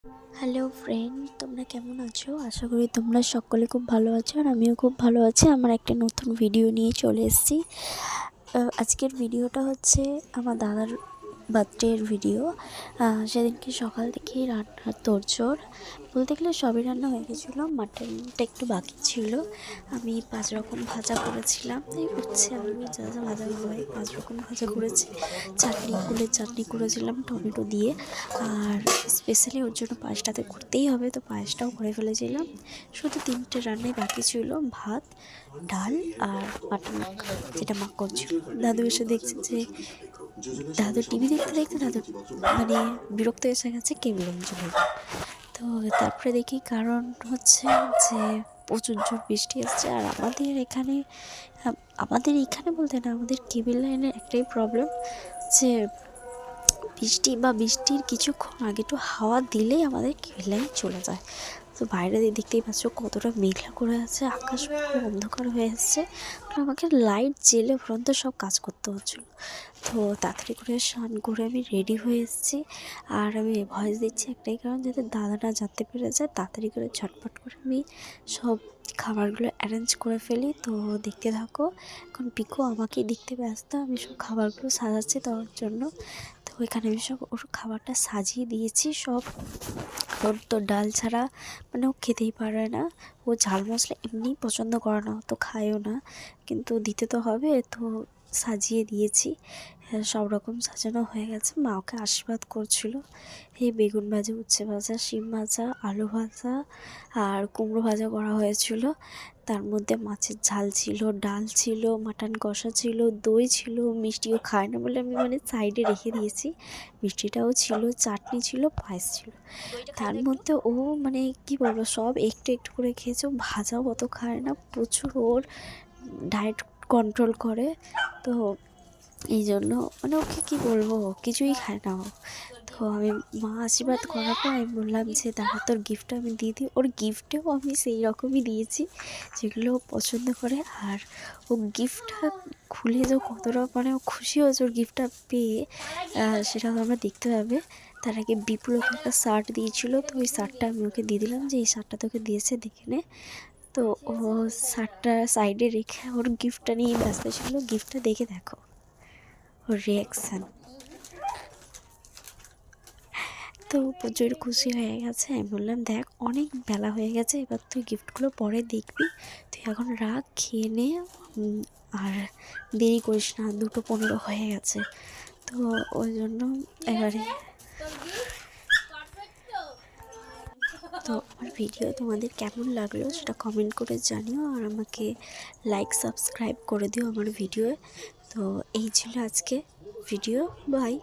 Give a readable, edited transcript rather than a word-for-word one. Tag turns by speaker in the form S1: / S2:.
S1: Hello friend, তোমরা কেমন আছো? আশা করি তোমরা সকলে খুব ভালো আছো, আর আমিও খুব ভালো আছি। আমার একটা নতুন ভিডিও নিয়ে চলে এসেছি। আজকের ভিডিওটা হচ্ছে আমার দাদার বার্থডের ভিডিও। সেদিনকে সকাল থেকেই রান্নার তোড়জোড়, বলতে গেলে সবই রান্না হয়ে গেছিলো, মাটনটা একটু বাকি ছিল। আমি 5 রকম ভাজা করেছিলাম, এই উচ্ছে আলু যা যা ভাজা হয় 5 রকম ভাজা করেছি। কুলের চাটনি করেছিলাম টমেটো দিয়ে, আর স্পেশালি ওর জন্য পায়েসটাতে করতেই হবে, তো পায়েসটাও করে ফেলেছিলাম। শুধু 3টে রান্নাই বাকি ছিল, ভাত, ডাল আর মাটন, যেটা মা করছিল। দাদু এসে দেখছে যে দাদু টিভি দেখতে দেখতে দাদু মানে বিরক্ত এসে গেছে, কেবিল চলে যায়। তো তারপরে দেখি কারণ হচ্ছে যে প্রচুর জোর বৃষ্টি আসছে, আর আমাদের এখানে বলতে না, আমাদের কেবিল লাইনের একটাই প্রবলেম যে বৃষ্টির কিছুক্ষণ আগে একটু হাওয়া দিলেই আমাদের কেবিল লাইন চলে যায়। তো বাইরে দেখতেই পাচ্ছ কতটা মেঘলা করে আছে, আকাশ পুরো অন্ধকার হয়ে আসছে। আমাকে লাইট জেলে পর্যন্ত সব কাজ করতে হচ্ছিলো। তো তাড়াতাড়ি করে স্নান করে আমি রেডি হয়ে এসেছি। আর আমি ভয়েস দিচ্ছি একটাই কারণ, যাতে দাদা না জানতে পেরে যায়, তাড়াতাড়ি করে ঝটপট করে আমি সব খাবারগুলো অ্যারেঞ্জ করে ফেলি। তো দেখতে থাকো। এখন পিকু আমাকেই দেখতে ব্যস্ত, আমি সব খাবারগুলো সাজাচ্ছি তার জন্য। তো ওইখানে আমি সব ওর খাবারটা সাজিয়ে দিয়েছি সব। ওর তো ডাল ছাড়া ও খেতেই পারে না, ও ঝাল মশলা এমনিই পছন্দ করে না, তো খায়ও না, কিন্তু দিতে তো হবে, তো সাজিয়ে দিয়েছি। সব রকম সাজানো হয়ে গেছে। মা ওকে আশীর্বাদ করছিল। এই বেগুন ভাজা, উচ্ছে ভাজা, শিম ভাজা, আলু ভাজা আর কুমড়ো ভাজা করা হয়েছিল। তার মধ্যে মাছের ঝাল ছিল, ডাল ছিল, মাটন কষা ছিল, দই ছিল। মিষ্টিও খায় না বলে আমি সাইডে রেখে দিয়েছি। মিষ্টিটাও ছিল, চাটনি ছিল, পায়েস ছিল। তার মধ্যে ও কি বলবো, সব একটু একটু করে খেয়েছে। ও ভাজাও অত খায় না, প্রচুর ওর ডায়েট কন্ট্রোল করে। তো এই জন্য ওকে কী বলবো, কিছুই খায় না ও। তো আমি মা আশীর্বাদ করার পর আমি বললাম যে দাঁড়া, তোর গিফটটা আমি দিয়ে দিই। ওর গিফটেও আমি সেই রকমই দিয়েছি যেগুলো ও পছন্দ করে। আর ও গিফটটা খুলে যে কতটা ও খুশি হয়েছে ওর গিফটটা পেয়ে, সেটা আমরা দেখতে পাবে। তার আগে বিপুল ওকে একটা শার্ট দিয়েছিল, তো ওই শার্টটা আমি ওকে দিয়ে দিলাম যে এই শার্টটা তোকে দিয়েছে, দেখে নে। তো ও শার্টটা সাইডে রেখে ওর গিফটটা নিয়ে ব্যস্ত ছিল। গিফটটা দেখে দেখো ওর রিয়াকশান। তো প্রচুর খুশি হয়ে গেছে। আমি বললাম দেখ, অনেক বেলা হয়ে গেছে, এবার তুই গিফটগুলো পরে দেখবি, তুই এখন রাখ, খেয়ে নে, আর দেরি করিস না, 2:15 হয়ে গেছে। তো ওই জন্য এবারে তো আমার ভিডিও তোমাদের কেমন লাগলো সেটা কমেন্ট করে জানিও, আর আমাকে লাইক সাবস্ক্রাইব করে দিও আমার ভিডিও। তো এই ছিল আজকে ভিডিও। বাই।